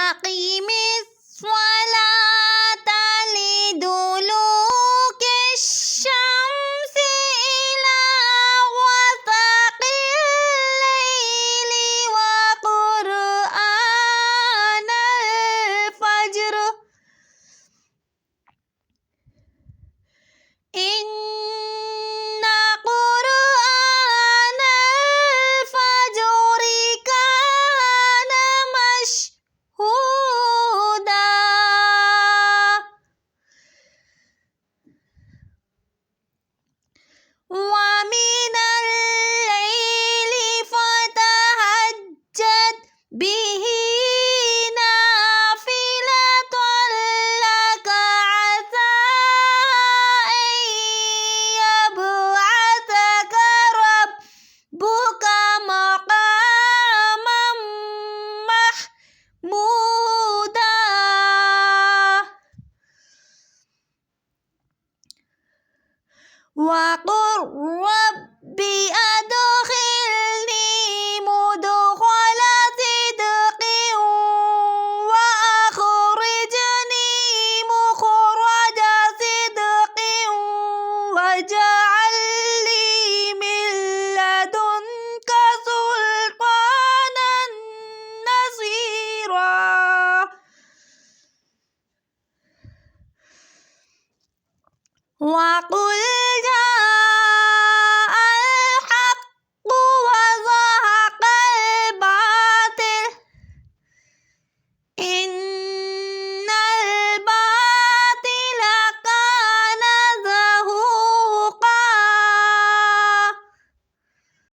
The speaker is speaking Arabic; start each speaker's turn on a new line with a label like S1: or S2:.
S1: أقم الصلاة لدلوك الشمس إلى غسق الليل وقرآن الفجر إن قرآن الفجر كان مشهودا ومن الليل فتهجد به نافلة لك عسى أن يبعثك ربك مقاما محمودا وقل